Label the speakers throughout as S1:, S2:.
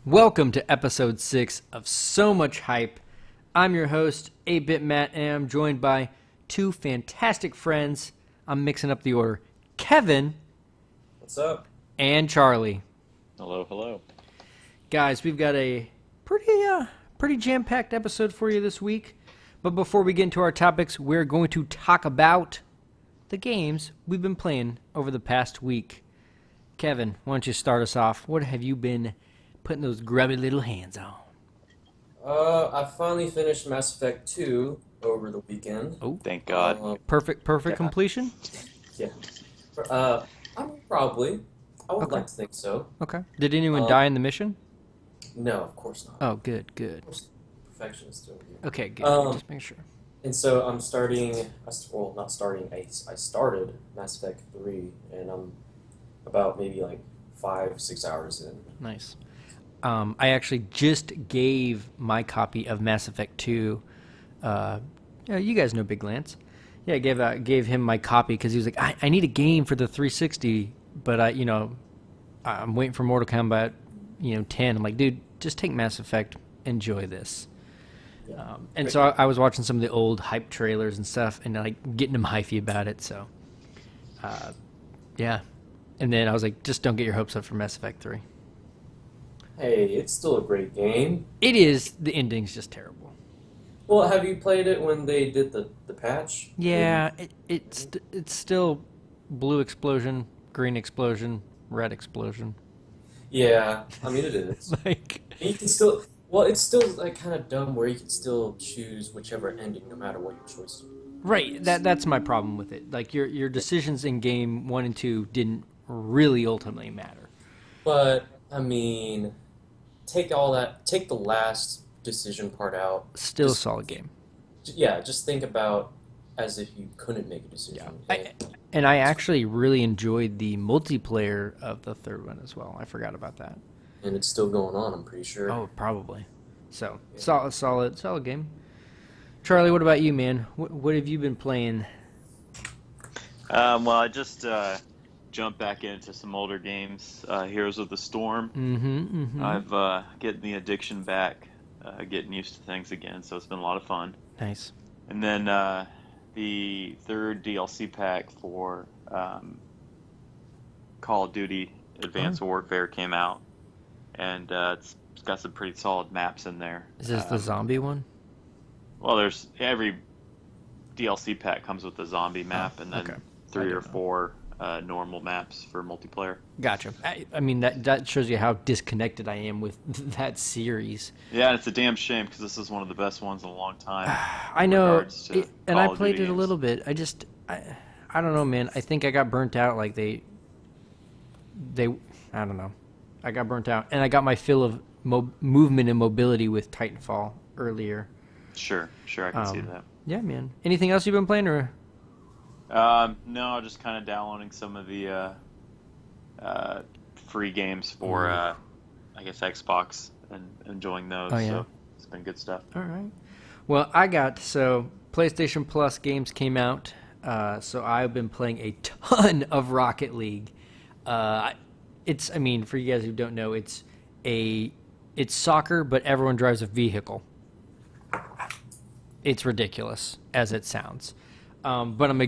S1: Welcome to episode 6 of So Much Hype. I'm your host, 8-Bit Matt, and I'm joined by two fantastic friends. I'm mixing up the order. Kevin.
S2: What's up?
S1: And Charlie.
S3: Hello, hello.
S1: Guys, we've got a pretty jam-packed episode for you this week. But before we get into our topics, we're going to talk about the games we've been playing over the past week. Kevin, why don't you start us off? What have you been putting those grubby little hands on?
S2: I finally finished Mass Effect 2 over the weekend.
S1: Oh,
S3: thank God.
S1: Perfect
S2: yeah.
S1: completion?
S2: Yeah. Probably. I would
S1: Okay.
S2: like to think so.
S1: Okay. Did anyone die in the mission?
S2: No, of course not.
S1: Oh, good.
S2: Of course, perfectionist over here.
S1: Okay, good. Just make sure.
S2: And so I'm starting, well, not starting, I started Mass Effect 3, and I'm about maybe like 5-6 hours in.
S1: Nice. I actually just gave my copy of Mass Effect 2. You guys know Big Lance. Yeah, I gave him my copy because he was like, I need a game for the 360, but I'm waiting for Mortal Kombat, 10. I'm like, dude, just take Mass Effect, enjoy this.
S2: Yeah.
S1: And so I was watching some of the old hype trailers and stuff, and like getting him hyphy about it. So, yeah. And then I was like, just don't get your hopes up for Mass Effect 3.
S2: Hey, it's still a great game.
S1: It is. The ending's just terrible.
S2: Well, have you played it when they did the patch?
S1: Yeah, it's still blue explosion, green explosion, red explosion.
S2: Yeah, I mean it is.
S1: Like,
S2: You can still, well, it's still like kind of dumb where you can still choose whichever ending no matter what your choice is.
S1: right. That's my problem with it. Like your decisions in game 1 and 2 didn't really ultimately matter.
S2: But I mean, take the last decision part out.
S1: Still a
S2: Just-
S1: solid game.
S2: Yeah, just think about as if you couldn't make a decision.
S1: And I actually really enjoyed the multiplayer of the third one as well. I forgot about that.
S2: And it's still going on, I'm pretty sure.
S1: Oh, probably. So, solid game. Charlie, what about you, man? What have you been playing?
S3: Well, I just jumped back into some older games. Heroes of the Storm.
S1: Mm-hmm.
S3: I've getting the addiction back, getting used to things again, so it's been a lot of fun.
S1: Nice.
S3: And then the third DLC pack for Call of Duty Advanced Warfare came out, and it's got some pretty solid maps in there.
S1: Is this the zombie one?
S3: Well, there's every DLC pack comes with a zombie map, and then
S1: okay.
S3: 3 or
S1: know.
S3: 4 normal maps for multiplayer.
S1: Gotcha. I mean, that shows you how disconnected I am with that series.
S3: Yeah, and it's a damn shame because this is one of the best ones in a long time.
S1: I know,
S3: regards to
S1: and I
S3: Call of
S1: played
S3: Duty
S1: it a
S3: games.
S1: little bit. I don't know, man. I think I got burnt out. Like I don't know. I got burnt out, and I got my fill of movement and mobility with Titanfall earlier.
S3: Sure, I can see that.
S1: Yeah, man. Anything else you've been playing, or?
S3: No, just kind of downloading some of the free games for, I guess, Xbox and enjoying those.
S1: Oh, yeah.
S3: So it's been good stuff.
S1: All right. Well, PlayStation Plus games came out, so I've been playing a ton of Rocket League. For you guys who don't know, it's soccer, but everyone drives a vehicle. It's ridiculous as it sounds. But I'm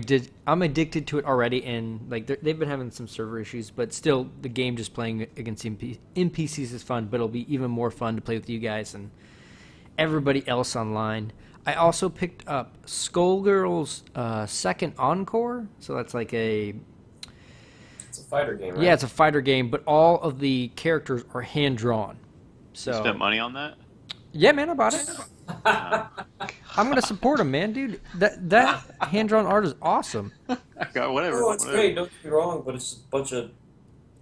S1: addicted to it already, and like they've been having some server issues, but still, the game just playing against NPCs is fun. But it'll be even more fun to play with you guys and everybody else online. I also picked up Skullgirl's second encore, so that's like
S2: It's a fighter game, right?
S1: yeah, it's a fighter game, but all of the characters are hand drawn. So
S3: You spent money on that?
S1: yeah, man, I bought it. I'm gonna support him, man, dude. That hand drawn art is awesome.
S3: Whatever.
S2: Oh, it's
S3: whatever.
S2: great, don't get me wrong, but it's just a bunch of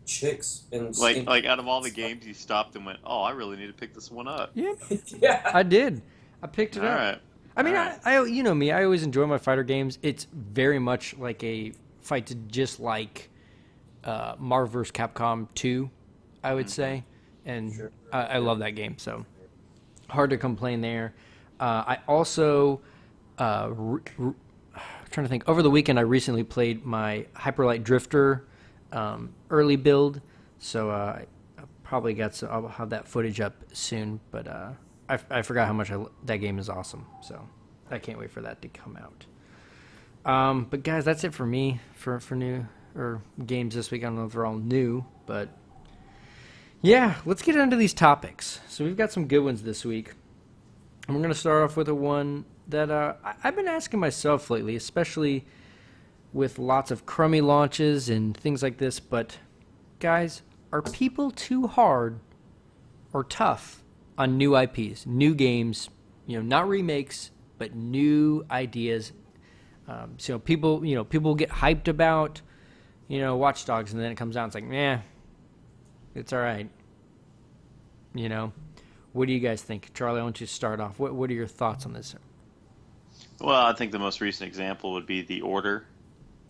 S2: chicks and
S3: Like out of all the games, you stopped and went, "Oh, I really need to pick this one up."
S1: Yeah,
S2: yeah.
S1: I did. I picked it
S3: All
S1: up.
S3: right.
S1: I mean,
S3: All right.
S1: I you know me. I always enjoy my fighter games. It's very much like a fight to just like Marvel vs. Capcom 2, I would say, and
S2: Sure.
S1: I love that game. So hard to complain there. I also trying to think. Over the weekend, I recently played my Hyperlight Drifter early build. So probably I'll have that footage up soon, but I forgot how much that game is awesome. So I can't wait for that to come out. But guys, that's it for me for new or games this week. I don't know if they're all new, but yeah, let's get into these topics. So we've got some good ones this week. And we're going to start off with a one that I've been asking myself lately, especially with lots of crummy launches and things like this. But guys, are people too hard or tough on new IPs, new games, not remakes, but new ideas? So people get hyped about, Watch Dogs, and then it comes out, it's like, meh, it's all right. What do you guys think? Charlie, I want you to start off. What are your thoughts on this?
S3: Well, I think the most recent example would be The Order.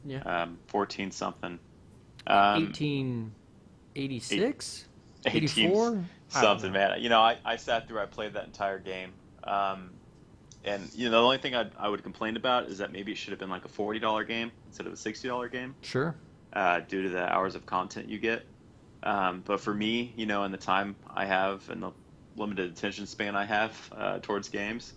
S1: Yeah.
S3: 14 something.
S1: 1886? 84?
S3: Something, man. I sat through, I played that entire game. And the only thing I would complain about is that maybe it should have been like a $40 game instead of a $60 game.
S1: Sure.
S3: Due to the hours of content you get. But for me, in the time I have and the limited attention span I have towards games,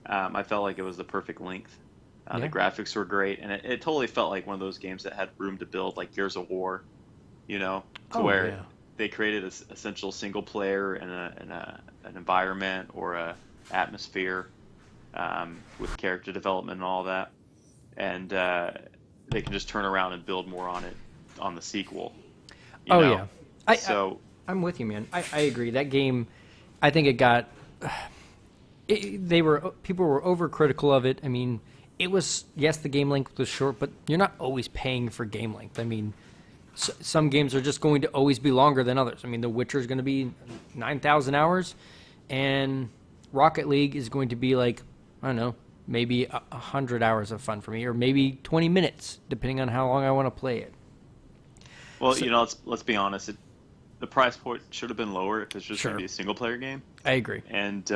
S3: I felt like it was the perfect length. The graphics were great, and it totally felt like one of those games that had room to build, like Gears of War, where they created an essential single player and an environment or a atmosphere with character development and all that, and they can just turn around and build more on it on the sequel.
S1: Yeah. I'm with you, man. I agree. That game, I think it got. People were overcritical of it. I mean, it was, yes, the game length was short, but you're not always paying for game length. I mean, some games are just going to always be longer than others. I mean, The Witcher is going to be 9,000 hours, and Rocket League is going to be like, I don't know, maybe 100 hours of fun for me, or maybe 20 minutes, depending on how long I want to play it.
S3: Well, let's be honest. The price point should have been lower if it's just going to be a single player game.
S1: I agree.
S3: And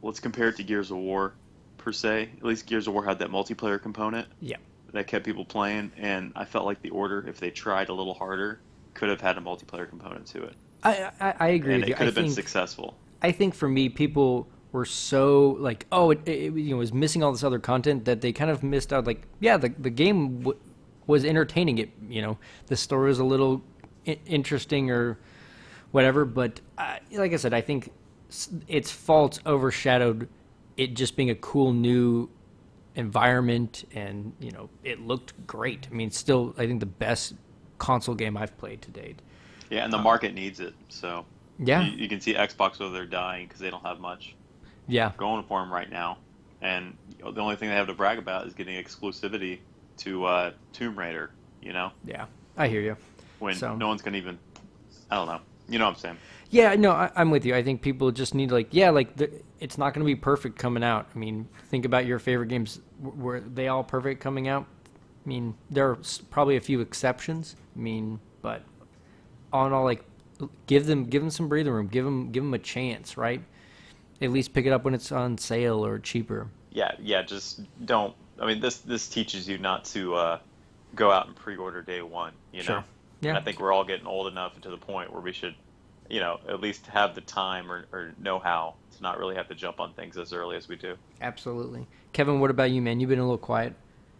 S3: let's compare it to Gears of War per se. At least Gears of War had that multiplayer component.
S1: Yeah.
S3: That kept people playing, and I felt like The Order, if they tried a little harder, could have had a multiplayer component to it.
S1: I agree
S3: and
S1: with you.
S3: It could have been successful.
S1: I think for me, people were so like, it was missing all this other content that they kind of missed out. Like, yeah, the game was entertaining. The story was a little interesting or whatever, but like I said, I think its faults overshadowed it just being a cool new environment, and it looked great. I mean, still, I think the best console game I've played to date.
S3: Yeah, and the market needs it. So
S1: yeah,
S3: you can see Xbox over there dying because they don't have much.
S1: Yeah,
S3: going for them right now, and the only thing they have to brag about is getting exclusivity to Tomb Raider.
S1: Yeah, I hear you.
S3: When no one's gonna even, I don't know. You know what I'm saying?
S1: Yeah, no, I'm with you. I think people just need it's not going to be perfect coming out. I mean, think about your favorite games. Were they all perfect coming out? I mean, there are probably a few exceptions. I mean, but all in all, give them some breathing room. Give them a chance, right? At least pick it up when it's on sale or cheaper.
S3: Yeah. Just don't. I mean, this teaches you not to go out and pre-order day one.
S1: Sure. Yeah.
S3: And I think we're all getting old enough and to the point where we should, at least have the time or know how to not really have to jump on things as early as we do.
S1: Absolutely. Kevin, what about you, man? You've been a little quiet.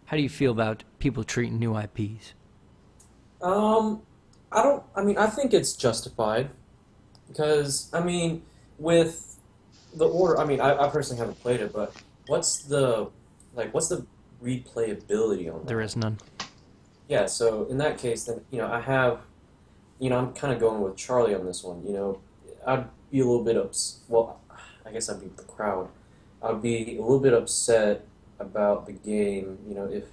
S1: How do you feel about people treating new IPs?
S2: I think it's justified because, with The Order, I personally haven't played it, but what's the replayability on that?
S1: There is none.
S2: Yeah, so in that case, then, I have, I'm kind of going with Charlie on this one. I'd be a little bit well, I guess I'd be the crowd. I'd be a little bit upset about the game, if,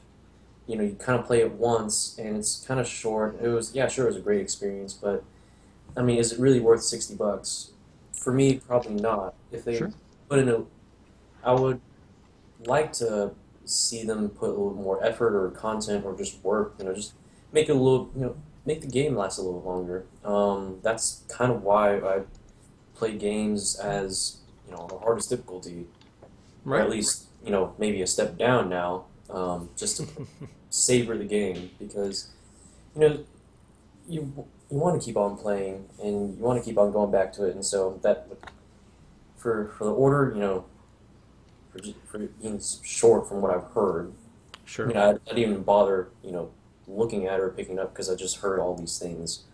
S2: you kind of play it once and it's kind of short. It was a great experience, but, is it really worth $60? For me, probably not. If they put in I would like to see them put a little more effort or content or just work, just make it a little, make the game last a little longer. That's kind of why I play games as, the hardest difficulty,
S1: right.
S2: Or at least, maybe a step down now, just to savor the game, because, you want to keep on playing and you want to keep on going back to it, and so that for the order, for being short from what I've heard,
S1: Sure.
S2: I didn't even bother, looking at it or picking it up because I just heard all these things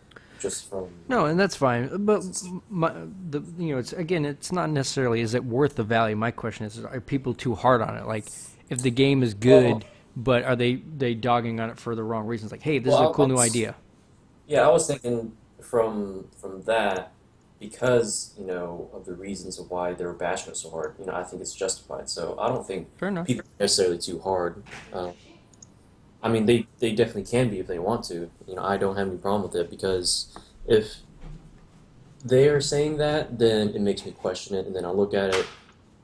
S2: just from.
S1: No, and that's fine. But it's again, it's not necessarily is it worth the value. My question is, are people too hard on it? Like, if the game is
S2: Well,
S1: good, but are they dogging on it for the wrong reasons? Like, hey, this is a
S2: well,
S1: cool new idea.
S2: yeah, I was thinking from that because of the reasons of why they were bashing it so hard. I think it's justified. So I don't think
S1: Fair enough.
S2: people are necessarily too hard. I mean, they definitely can be if they want to. I don't have any problem with it because if they are saying that, then it makes me question it, and then I look at it,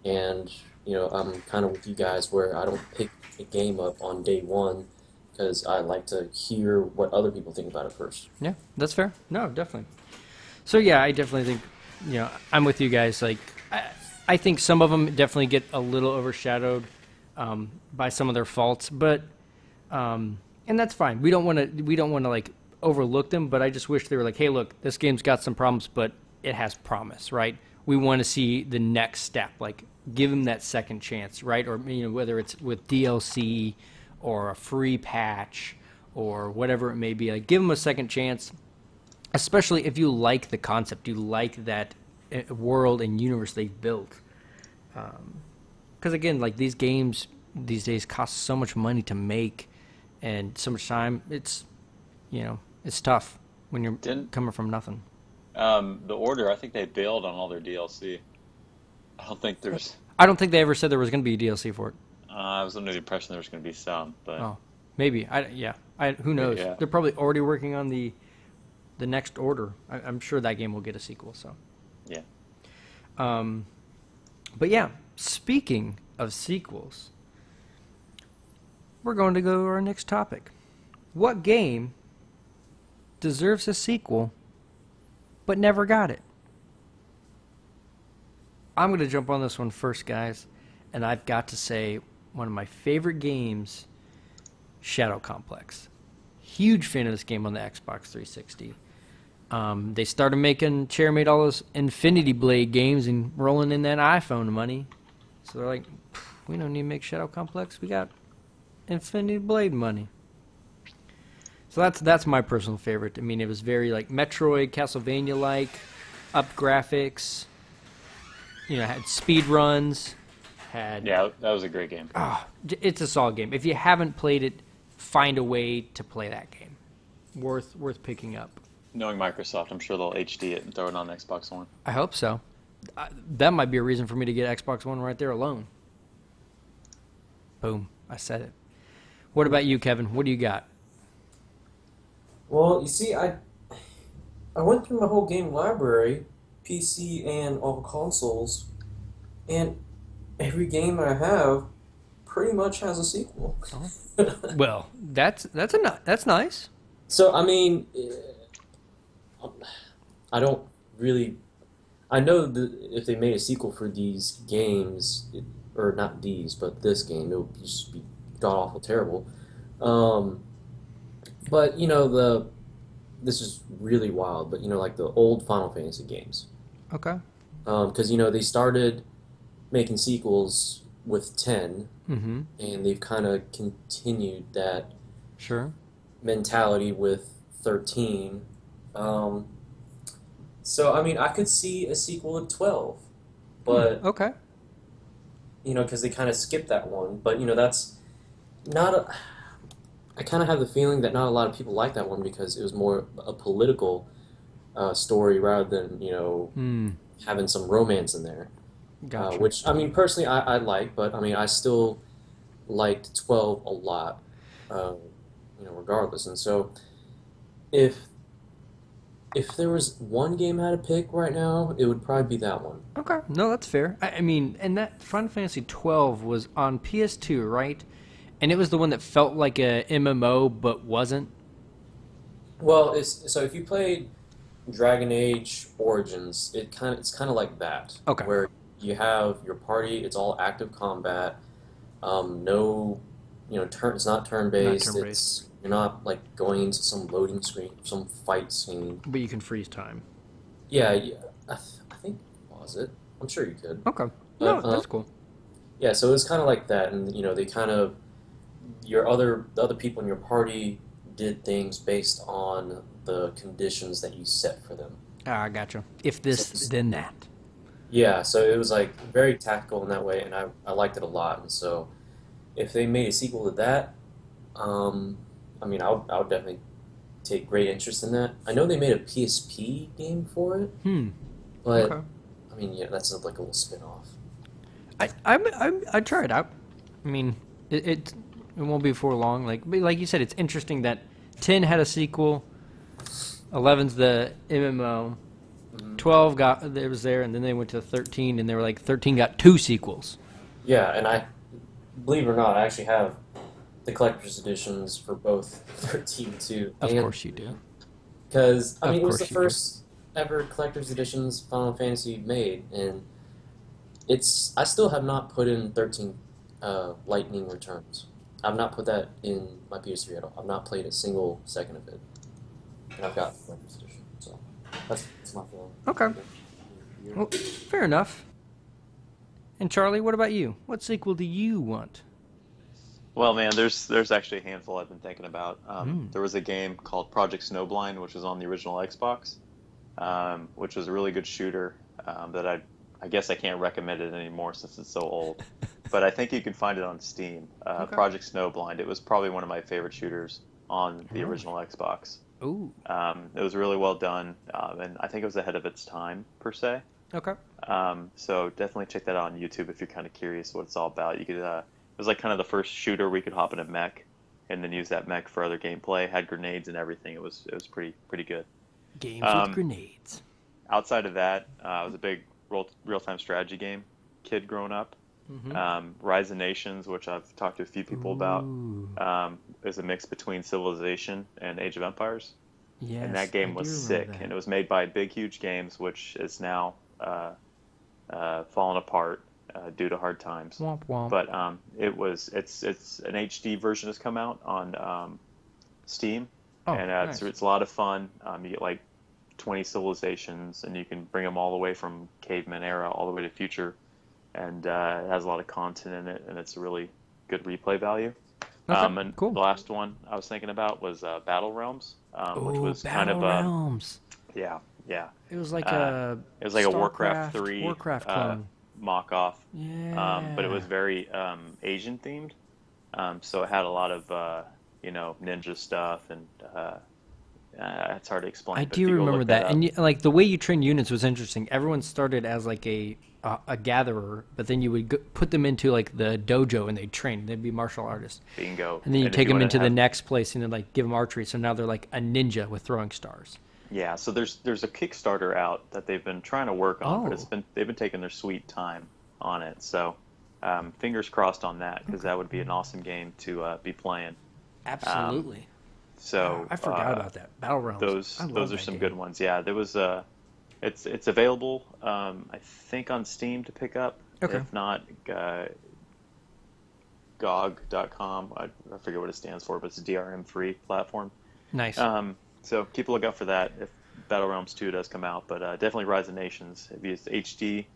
S2: and I'm kind of with you guys where I don't pick a game up on day one because I like to hear what other people think about it first.
S1: Yeah, that's fair. No, definitely. So yeah, I definitely think, I'm with you guys. Like, I think some of them definitely get a little overshadowed by some of their faults, but and that's fine. We don't want to like overlook them, but I just wish they were like, hey, look, this game's got some problems, but it has promise, right? We want to see the next step, like give them that second chance, right? Or whether it's with DLC or a free patch or whatever it may be, like give them a second chance, especially if you like the concept, you like that world and universe they've built. Because again, like these games these days cost so much money to make and so much time. It's tough when you're
S4: Didn't
S1: coming from nothing.
S4: the Order? I think they bailed on all their DLC. I don't think there's.
S1: I don't think they ever said there was going to be a DLC for it.
S4: I was under the impression there was going to be some, but
S1: Oh, maybe. Who knows?
S4: yeah,
S1: They're probably already working on the next Order. I'm sure that game will get a sequel. So,
S4: yeah.
S1: um, but yeah, speaking of sequels, we're going to go to our next topic. What game deserves a sequel but never got it? I'm going to jump on this one first, guys, and I've got to say one of my favorite games, Shadow Complex. Huge fan of this game on the Xbox 360. They started making, Chair made all those Infinity Blade games and rolling in that iPhone money. So they're like, we don't need to make Shadow Complex. We got Infinity Blade money. So that's my personal favorite. I mean, it was very like Metroid, Castlevania-like, up graphics. Had speed runs.
S4: Yeah, that was a great game.
S1: It's a solid game. If you haven't played it, find a way to play that game. Worth picking up.
S4: Knowing Microsoft, I'm sure they'll HD it and throw it on Xbox One.
S1: I hope so. That might be a reason for me to get Xbox One right there alone. Boom. I said it. What about you, Kevin? What do you got?
S2: Well, you see, I went through my whole game library, PC and all consoles, and every game I have pretty much has a sequel.
S1: Oh. Well, that's nice.
S2: So, I mean, I don't really. I know that if they made a sequel for these games, or not these, but this game, it would just be god awful terrible. Um, but this is really wild. But like the old Final Fantasy games,
S1: Okay.
S2: because they started making sequels with 10,
S1: Mm-hmm.
S2: and they've kind of continued that
S1: Sure.
S2: mentality with 13. Um, so I mean, I could see a sequel of 12, but
S1: Okay.
S2: because they kind of skipped that one. But that's not a. I kind of have the feeling that not a lot of people like that one because it was more a political story rather than
S1: Hmm.
S2: having some romance in there.
S1: Gotcha.
S2: Which I mean, personally, I like, but I mean, I still liked 12 a lot, uh, regardless. And so, if there was one game I had to pick right now, it would probably be that one.
S1: Okay. No, that's fair. I mean, and that Final Fantasy 12 was on PS2, right? And it was the one that felt like a MMO but wasn't.
S2: Well, so if you played Dragon Age Origins, it's kind of like that,
S1: Okay.
S2: where you have your party, it's all active combat, no, it's not turn
S1: Not
S2: based,
S1: turn-based.
S2: it's You're not like going into some loading screen, some fight scene.
S1: But you can freeze time.
S2: Yeah, yeah. I think was it. I'm sure you could.
S1: Okay. No,
S2: But
S1: that's cool.
S2: yeah, so it was kind of like that, and they kind of the other people in your party did things based on the conditions that you set for them.
S1: Ah, I gotcha. If
S2: So
S1: this, then that.
S2: yeah, so it was like very tactical in that way, and I liked it a lot. And so if they made a sequel to that, I mean, I would definitely take great interest in that. I know they made a PSP game for it, but
S1: Okay.
S2: I mean, yeah, that's like a little spin-off.
S1: I'd try it out. I mean, it won't be for long. Like you said, it's interesting that 10 had a sequel, 11's the MMO, 12 it was there, and then they went to 13, and they were like 13 got 2 sequels.
S2: Yeah, and I believe it or not, I actually have the collector's editions for both 13 too.
S1: Of
S2: And
S1: course you do.
S2: because I
S1: Of
S2: mean, it was
S1: course
S2: the
S1: you do.
S2: first ever collector's editions Final Fantasy made, and I still have not put in 13 Lightning Returns. I've not put that in my PS3 at all. I've not played a single second of it, and I've got the collector's edition. So that's my feeling.
S1: Okay. Well, fair enough. And Charlie, what about you? What sequel do you want?
S3: Well, man, there's actually a handful I've been thinking about. There was a game called Project Snowblind, which was on the original Xbox, which was a really good shooter that I guess I can't recommend it anymore since it's so old. But I think you can find it on Steam.
S1: Okay.
S3: Project Snowblind. It was probably one of my favorite shooters on the original Xbox.
S1: Ooh.
S3: It was really well done, and I think it was ahead of its time per se.
S1: Okay.
S3: So definitely check that out on YouTube if you're kind of curious what it's all about. You could it was like kind of the first shooter where you could hop in a mech and then use that mech for other gameplay. Had grenades and everything. It was pretty good.
S1: Games with grenades.
S3: Outside of that, I was a big real-time strategy game kid growing up. Rise of Nations, which I've talked to a few people about, is a mix between Civilization and Age of Empires.
S1: Yes,
S3: And that game
S1: I
S3: was
S1: do
S3: sick,
S1: remember that.
S3: and it was made by Big Huge Games, which is now fallen apart due to hard times.
S1: Womp womp.
S3: But it's an HD version has come out on Steam,
S1: Oh,
S3: and
S1: nice.
S3: it's a lot of fun. You get like 20 civilizations, and you can bring them all the way from caveman era all the way to future, and it has a lot of content in it, and it's a really good replay value.
S1: Okay,
S3: And
S1: cool.
S3: the last one I was thinking about was Battle Realms, which
S1: Ooh,
S3: was kind
S1: Battle
S3: of
S1: Realms.
S3: yeah.
S1: It was like
S3: It was like a Warcraft 3
S1: Warcraft clone.
S3: mock off.
S1: Yeah.
S3: But it was very Asian themed. So it had a lot of ninja stuff, and it's hard to explain.
S1: I
S3: but if
S1: do
S3: you go
S1: remember
S3: look
S1: that,
S3: up-
S1: and like the way you trained units was interesting. Everyone started as like a gatherer, but then you would put them into like the dojo and they'd train. They'd be martial artists,
S3: bingo.
S1: and then you
S3: if
S1: take them
S3: wanna
S1: into the
S3: have-
S1: next place and then like give them archery. So now they're like a ninja with throwing stars.
S3: Yeah, so there's a Kickstarter out that they've been trying to work on, but
S1: Oh.
S3: they've been taking their sweet time on it. So fingers crossed on that, because that would be an awesome game to be playing.
S1: Absolutely.
S3: So
S1: I forgot about that. Battle Realms.
S3: those
S1: I love
S3: those are
S1: that
S3: some
S1: game.
S3: good ones. Yeah, there was it's available I think on Steam to pick up.
S1: Okay.
S3: If not, GOG.com. I forget what it stands for, but it's a DRM free platform.
S1: Nice.
S3: So keep a lookout for that if Battle Realms 2 does come out. But definitely Rise of Nations. If it's HD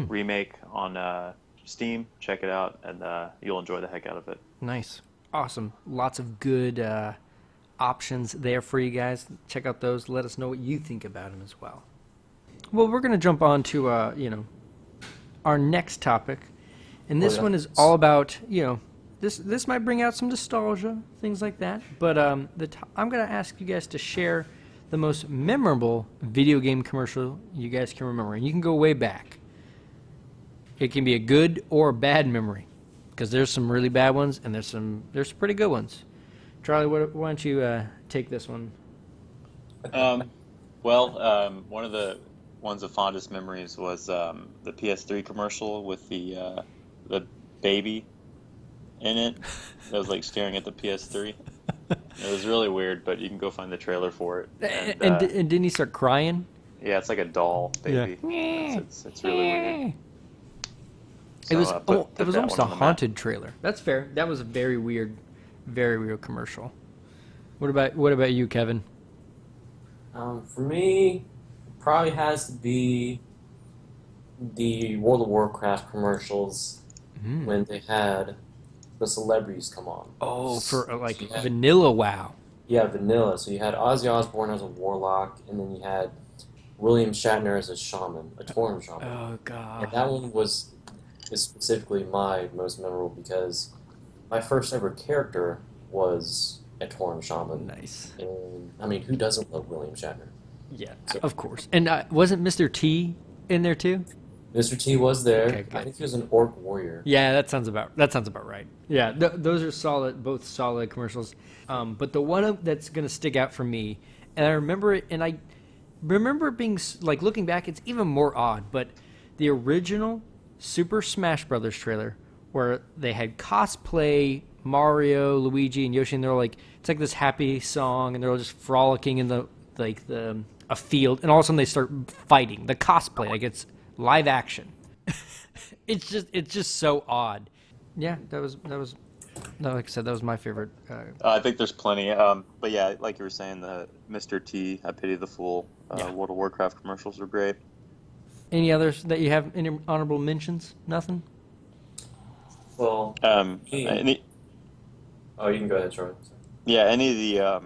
S3: remake on Steam, check it out, and you'll enjoy the heck out of it.
S1: Nice. Awesome. Lots of good options there for you guys. Check out those. Let us know what you think about them as well. Well, we're going to jump on to, our next topic. And this one is all about, this might bring out some nostalgia, things like that. But I'm going to ask you guys to share the most memorable video game commercial you guys can remember. And you can go way back. It can be a good or a bad memory, because there's some really bad ones and there's some pretty good ones. Charlie, why don't you take this one?
S3: One of the ones of fondest memories was the PS3 commercial with the baby in it that was like staring at the PS3. It was really weird, but you can go find the trailer for it.
S1: And didn't he start crying?
S3: Yeah, it's like a doll baby.
S1: Yeah.
S3: It's really weird.
S1: It was
S3: So, put
S1: it was
S3: that
S1: almost
S3: one
S1: a
S3: on the map.
S1: haunted trailer. That's fair. That was a very weird commercial. What about you, Kevin?
S2: For me, probably has to be the World of Warcraft commercials when they had the celebrities come on.
S1: Oh, for
S2: So you had,
S1: vanilla WoW.
S2: yeah, Vanilla. So you had Ozzy Osbourne as a warlock, and then you had William Shatner as a shaman, a Tauren shaman.
S1: Oh
S2: And
S1: god.
S2: that one is specifically my most memorable because my first ever character was a Tauren shaman.
S1: Nice.
S2: And I mean, who doesn't love William Shatner?
S1: Yeah,
S2: So
S1: of course. And wasn't Mr. T in there too?
S2: Mr. T was there.
S1: Okay,
S2: I
S1: good.
S2: think he was an orc warrior.
S1: Yeah, that sounds about right. Yeah, those are solid, both solid commercials. But the one that's gonna stick out for me, and I remember it, and I remember it being like looking back, it's even more odd. But the original Super Smash Brothers trailer, where they had cosplay Mario, Luigi, and Yoshi, and they're like, it's like this happy song, and they're all just frolicking in the a field, and all of a sudden they start fighting. The cosplay, like it's live action. It's just so odd. Yeah, that was no, like I said, that was my favorite.
S4: I think there's plenty. But yeah, like you were saying, the Mr. T, I Pity the Fool,
S1: Yeah.
S4: World of Warcraft commercials are great.
S1: Any others that you have? Any honorable mentions? Nothing.
S2: Well, he-
S4: Any,
S2: oh, you can go ahead, Charlie.
S4: yeah, any of the,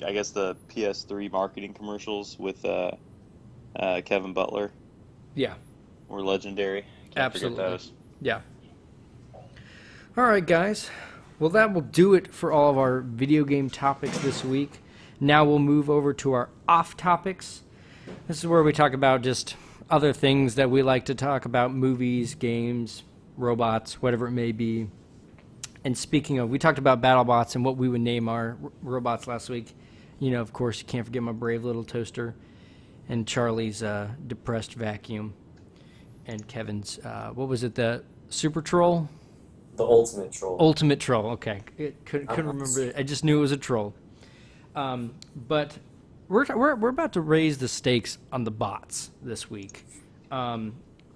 S4: I guess the PS3 marketing commercials with Kevin Butler
S1: Yeah,
S4: were legendary. Can't
S1: Absolutely.
S4: forget those.
S1: yeah. All right, guys. Well, that will do it for all of our video game topics this week. Now we'll move over to our off topics. This is where we talk about just other things that we like to talk about: movies, games, robots, whatever it may be. And speaking of, we talked about BattleBots and what we would name our robots last week. You know, of course, you can't forget my brave little toaster, and Charlie's depressed vacuum, and Kevin's what was it? The Super Troll,
S2: The Ultimate Troll.
S1: Ultimate Troll. Okay, couldn't remember it. I just knew it was a troll. But we're about to raise the stakes on the bots this week. I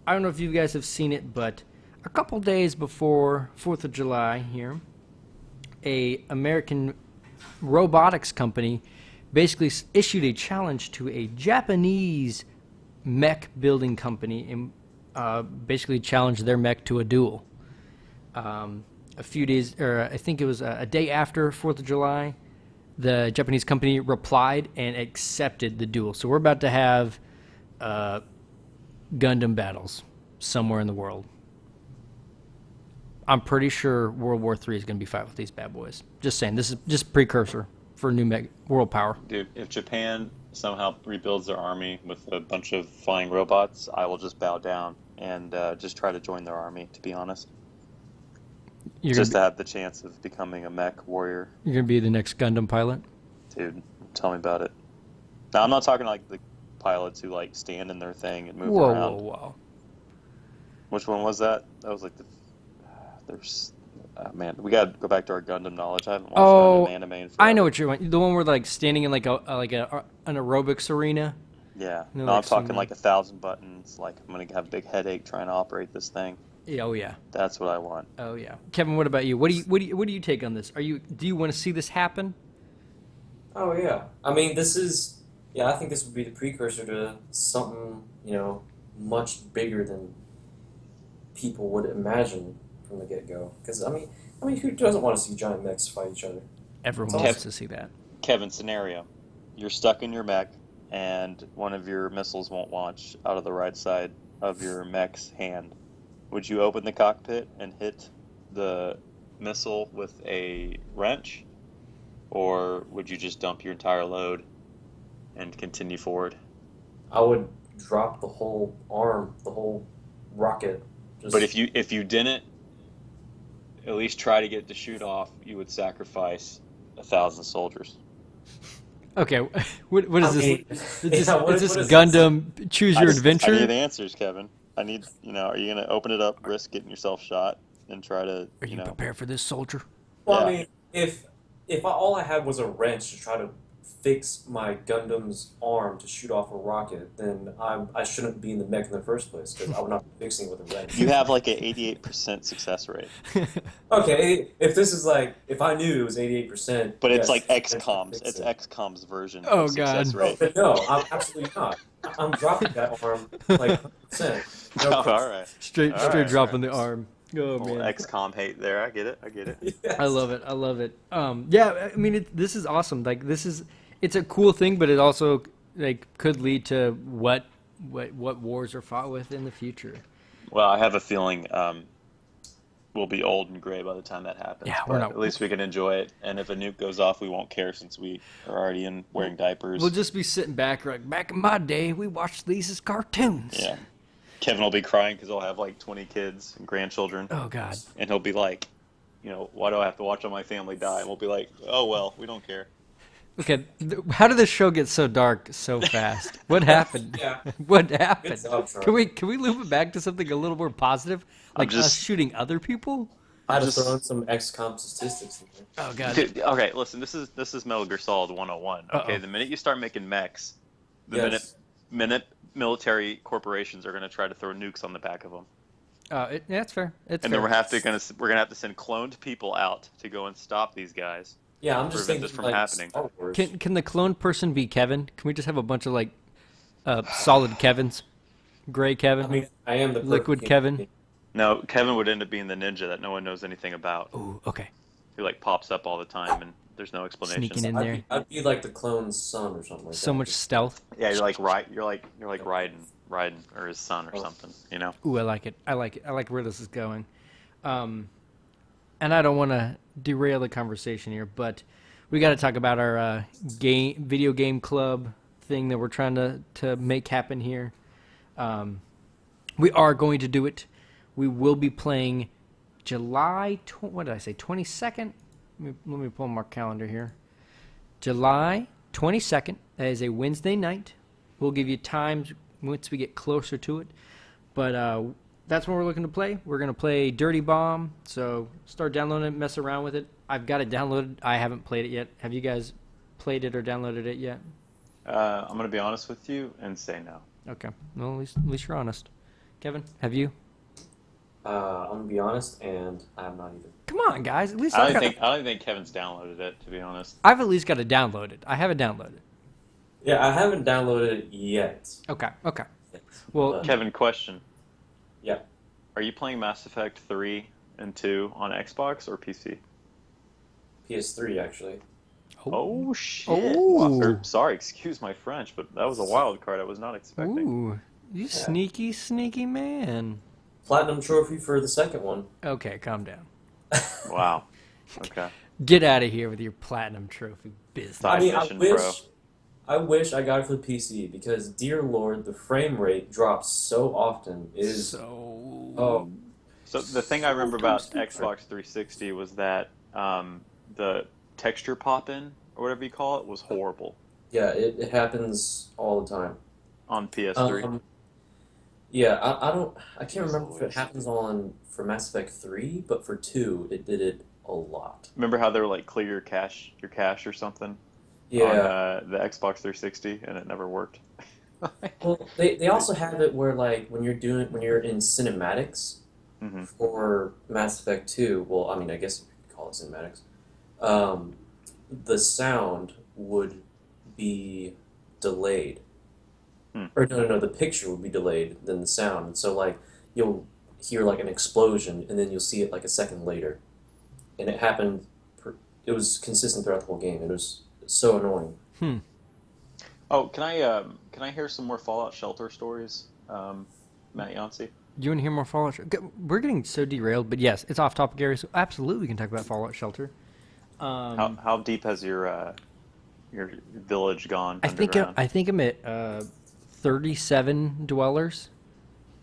S1: don't know if you guys have seen it, but a couple days before 4th of July here, a American robotics company basically issued a challenge to a Japanese mech building company and basically challenged their mech to a duel. A few days, or I think it was a day after 4th of July, the Japanese company replied and accepted the duel. So we're about to have Gundam battles somewhere in the world. I'm pretty sure World War III is going to be fight with these bad boys. Just saying, this is just precursor for new world power.
S4: Dude, if Japan somehow rebuilds their army with a bunch of flying robots, I will just bow down and just try to join their army, to be honest. Just to have the chance of becoming a mech warrior.
S1: You're going to be the next Gundam pilot?
S4: Dude, tell me about it. Now, I'm not talking like the pilots who like stand in their thing and move
S1: Whoa,
S4: around.
S1: whoa.
S4: Which one was that? That was like there's... man, we gotta go back to our Gundam knowledge. I haven't watched Gundam anime in forever.
S1: I know what you're. The one where like standing in like an aerobics arena.
S4: Yeah,
S1: No,
S4: no,
S1: like
S4: I'm talking
S1: some-
S4: like 1,000 buttons. Like I'm gonna have a big headache trying to operate this thing.
S1: Yeah, oh yeah.
S4: That's what I want.
S1: Oh yeah. Kevin, what about you? What do you take on this? Do you want to see this happen?
S2: Oh yeah. I mean, I think this would be the precursor to something, much bigger than people would imagine from the get-go. Because I mean, who doesn't want to see giant mechs fight each other?
S1: Everyone
S2: It's
S1: wants
S2: awesome.
S1: to see that.
S4: Kevin, scenario: you're stuck in your mech, and one of your missiles won't launch out of the right side of your mech's hand. Would you open the cockpit and hit the missile with a wrench, or would you just dump your entire load and continue forward?
S2: I would drop the whole arm, the whole rocket. Just,
S4: But if you didn't at least try to get it to shoot off, you would sacrifice 1,000 soldiers.
S1: Okay, what is
S2: I
S1: this?
S2: mean,
S1: Is
S2: yeah,
S1: this,
S2: what
S1: is this
S2: is
S1: Gundam Choose Your
S4: I
S1: Adventure?
S4: need answers, Kevin. I need, are you going to open it up, risk getting yourself shot, and try to,
S1: Are you prepared for this, soldier?
S2: Well,
S4: Yeah.
S2: I mean, if all I had was a wrench to try to fix my Gundam's arm to shoot off a rocket, then I shouldn't be in the mech in the first place because I would not be fixing it with a wrench.
S4: You have like an 88% success rate,
S2: Okay, if this is like if I knew it was 88%,
S4: but it's
S2: yes,
S4: like
S2: I'd
S4: XCOM's.
S2: fix
S4: It's
S2: it.
S4: XCOM's version
S1: Oh,
S4: of success
S1: God.
S2: No,
S4: rate.
S2: but no, I'm absolutely not. I'm dropping that arm like 100%. No
S4: Oh, all
S2: question.
S4: right.
S1: straight
S4: All
S1: straight
S4: right,
S1: dropping
S4: all
S1: the arm. Oh
S4: Little
S1: man.
S4: XCOM hate there. I get it. I get it.
S2: Yes.
S1: I love it. I love it. Yeah, I mean, this is awesome. Like, it's a cool thing, but it also like could lead to what wars are fought with in the future.
S4: Well, I have a feeling we'll be old and gray by the time that happens.
S1: Yeah, we're
S4: but
S1: not-
S4: At least we can enjoy it. And if a nuke goes off, we won't care since we are already in wearing diapers.
S1: We'll just be sitting back, like back in my day, we watched these as cartoons.
S4: Yeah. Kevin will be crying because he'll have like 20 kids and grandchildren,
S1: Oh God.
S4: and he'll be like, why do I have to watch all my family die? And we'll be like, oh well, we don't care.
S1: Okay, how did this show get so dark so fast? What happened?
S2: Yeah.
S1: What happened?
S2: Good job, Charlie.
S1: Can we loop it back to something a little more positive, like us
S4: just-
S1: shooting other people?
S2: I had to
S4: Just-
S2: throw in some XCOM statistics in there.
S1: Oh God.
S4: Dude, okay, listen, this is Metal Gear Solid 101. Okay,
S1: Uh-oh.
S4: the minute you start making mechs, the
S2: Yes.
S4: minute military corporations are going to try to throw nukes on the back of them,
S1: Yeah, that's fair. It's
S4: and
S1: fair.
S4: then we're gonna have to send cloned people out to go and stop these guys.
S2: Yeah, I'm just
S4: Prevent
S2: thinking
S4: this from
S2: like
S4: happening.
S2: Star Wars.
S1: Can the clone person be Kevin? Can we just have a bunch of like solid Kevins? Gray Kevin?
S2: I mean, I am the perfect
S1: Liquid
S2: candidate.
S1: Kevin?
S4: No, Kevin would end up being the ninja that no one knows anything about,
S1: Ooh, okay.
S4: who like pops up all the time and there's no explanation.
S1: Sneaking in
S2: I'd
S1: there.
S2: be, I'd be like the clone's son or something like
S1: So
S2: that.
S1: much stealth.
S4: Yeah, you're like Raiden or his son or something, you know.
S1: Ooh, I like it. I like it. I like where this is going. And I don't want to derail the conversation here, but we got to talk about our video game club thing that we're trying to make happen here. We are going to do it. We will be playing July. What did I say? 22nd. Let me pull my calendar here. July 22nd. That is a Wednesday night. We'll give you times once we get closer to it. But that's when we're looking to play. We're going to play Dirty Bomb. So start downloading it, mess around with it. I've got it downloaded. I haven't played it yet. Have you guys played it or downloaded it yet?
S4: I'm gonna be honest with you and say no.
S1: Okay. Well, at least you're honest. Kevin, have you?
S2: I'm gonna be honest, and I'm not either.
S1: Come on, guys. At least
S4: I
S1: I've
S4: don't think Kevin's downloaded it, to be honest.
S1: I've at least got it downloaded. I have it downloaded.
S2: Yeah, I haven't downloaded it yet.
S1: Okay. Okay. Well,
S4: Kevin, question:
S2: Yeah,
S4: Are you playing Mass Effect 3 and 2 on Xbox or PC?
S2: PS3 actually.
S4: Oh shit!
S1: Oh.
S4: Sorry, excuse my French, but that was a wild card I was not expecting.
S1: Ooh, you sneaky, sneaky man.
S2: Platinum trophy for the second one.
S1: Okay, calm down.
S4: Wow. Okay.
S1: Get out of here with your platinum trophy business.
S4: Side
S2: I mean,
S4: mission, bro.
S2: I wish I got it for the PC because, dear lord, the frame rate drops so often. It is oh
S4: So the thing I remember about
S2: stupid.
S4: Xbox 360 was that the texture pop-in or whatever you call it was horrible
S2: yeah, it happens all the time.
S4: on PS3.
S2: Yeah, I can't remember if it happens for Mass Effect 3, but for 2 it did it a lot.
S4: Remember how they were like clear your cache or something
S2: Yeah.
S4: on the Xbox 360 and it never worked.
S2: Well, they also have it where like when you're in cinematics
S4: Mhm.
S2: for Mass Effect 2, well, I mean, I guess you could call it cinematics. The sound would be delayed. Or no, the picture would be delayed than the sound. And so like you'll hear like an explosion and then you'll see it like a second later. And it happened it was consistent throughout the whole game. It was so annoying.
S4: Oh, can I hear some more Fallout Shelter stories, Matt Yancey?
S1: You want to hear more Fallout Shelter? We're getting so derailed, but yes, it's off topic area, so absolutely we can talk about Fallout Shelter.
S4: How deep has your village gone
S1: I think I'm at 37 dwellers.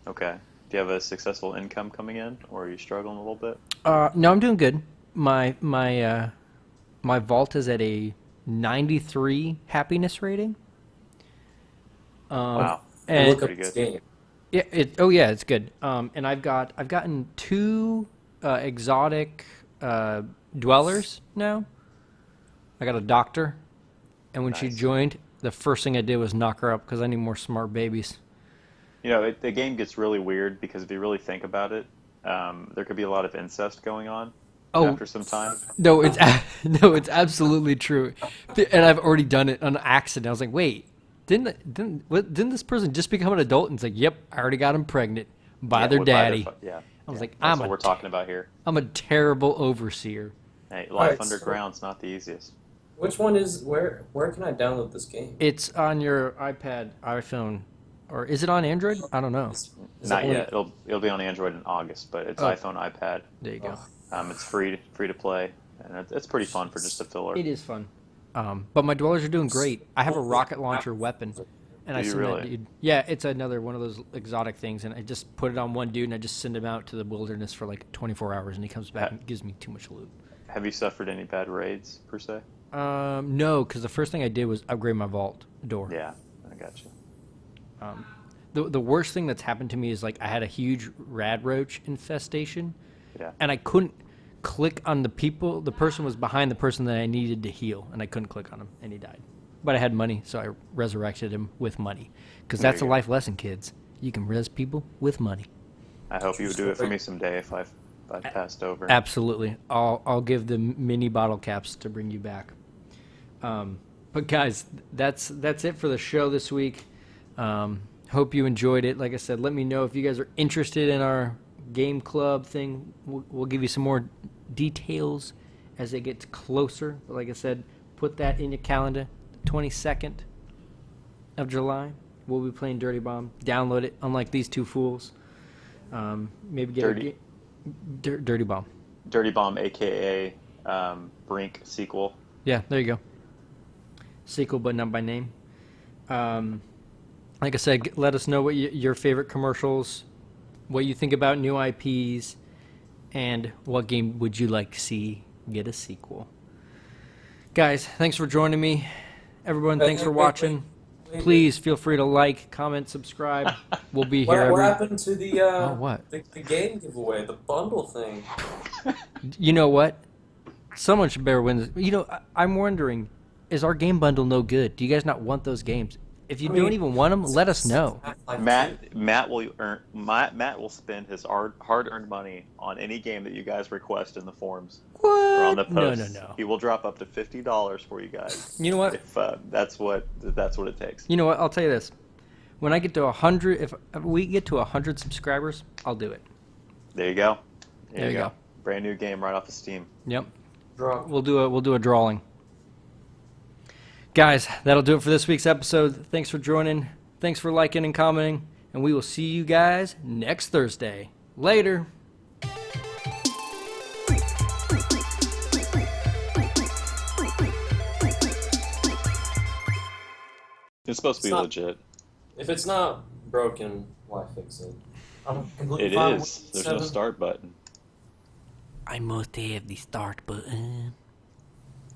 S4: Okay. Do you have a successful income coming in, or are you struggling a little bit?
S1: No, I'm doing good. My vault is at a 93 happiness rating.
S4: Wow.
S1: And
S2: Look up
S4: pretty
S2: this
S4: good.
S2: game.
S1: Yeah, it's good. And I've gotten 2 exotic dwellers now. I got a doctor. And when she
S3: Nice.
S1: joined, the first thing I did was knock her up because I need more smart babies.
S3: You know, the game gets really weird because if you really think about it, there could be a lot of incest going on
S1: Oh,
S3: after some time.
S1: no, it's no, it's absolutely true. And I've already done it on accident. I was like, wait, didn't this person just become an adult? And it's like, yep, I already got him pregnant by
S3: Yeah,
S1: their
S3: by their
S1: daddy.
S3: yeah.
S1: I was like,
S3: That's what we're talking about here.
S1: I'm a terrible overseer.
S3: Hey, life
S2: Alright,
S3: underground's not the easiest.
S2: Which one is where? Where can I download this game?
S1: It's on your iPad, iPhone, or is it on Android? I don't know.
S2: Is
S3: Not
S2: it only-
S3: yet. It'll be on Android in August, but it's
S1: Oh.
S3: iPhone, iPad.
S1: There you go.
S3: It's free to play, and it's pretty fun for just a filler.
S1: It is fun. But my dwellers are doing great. I have a rocket launcher weapon. And
S3: Do
S1: I
S3: you
S1: send that
S3: really?
S1: dude. Yeah, it's another one of those exotic things, and I just put it on one dude, and I just send him out to the wilderness for like 24 hours, and he comes back and gives me too much loot.
S3: Have you suffered any bad raids per se?
S1: No, because the first thing I did was upgrade my vault door.
S3: Yeah, I got you.
S1: The worst thing that's happened to me is like I had a huge rad roach infestation,
S3: Yeah.
S1: and I couldn't click on the people. The person was behind the person that I needed to heal, and I couldn't click on him, and he died. But I had money, so I resurrected him with money. Because
S3: There
S1: that's
S3: you
S1: a
S3: go.
S1: life lesson, kids. You can res people with money.
S3: I hope you would do it for me someday if I've passed over.
S1: Absolutely. I'll give the mini bottle caps to bring you back. But guys, that's it for the show this week. Hope you enjoyed it. Like I said, let me know if you guys are interested in our game club thing. We'll give you some more details as it gets closer. But like I said, put that in your calendar. 22nd of July, we'll be playing Dirty Bomb. Download it, unlike these two fools. Maybe get
S3: Dirty-
S1: Dirty Bomb.
S3: Dirty Bomb, aka Brink sequel.
S1: Yeah, there you go. Sequel, but not by name. Like I said, let us know what your favorite commercials, what you think about new IPs, and what game would you like to see get a sequel. Guys, thanks for joining me. Everyone, thanks for watching. Please feel free to like, comment, subscribe. We'll be here
S2: What
S1: every...
S2: happened to the
S1: what?
S2: the game giveaway, the bundle thing?
S1: You know what? Someone should better win this. You know, I'm wondering, is our game bundle no good? Do you guys not want those games? If you don't even want them, let us know.
S3: Matt will spend his hard-earned money on any game that you guys request in the forums or on the
S1: What?
S3: posts.
S1: No.
S3: He will drop up to $50 for you guys.
S1: You know what?
S3: If that's what it takes.
S1: You know what? I'll tell you this. When I get to 100, if we get to 100 subscribers, I'll do it.
S3: There you go.
S1: There you go.
S3: Brand new game right off of Steam.
S1: Yep.
S2: Drop.
S1: We'll do a drawing. Guys, that'll do it for this week's episode. Thanks for joining. Thanks for liking and commenting. And we will see you guys next Thursday. Later.
S3: It's supposed to be
S2: It's not-
S3: legit.
S2: If it's not broken, why fix it? I'm completely
S3: It
S2: fine
S3: is.
S2: with
S3: There's no
S2: 7.
S3: start button.
S1: I must have the start button.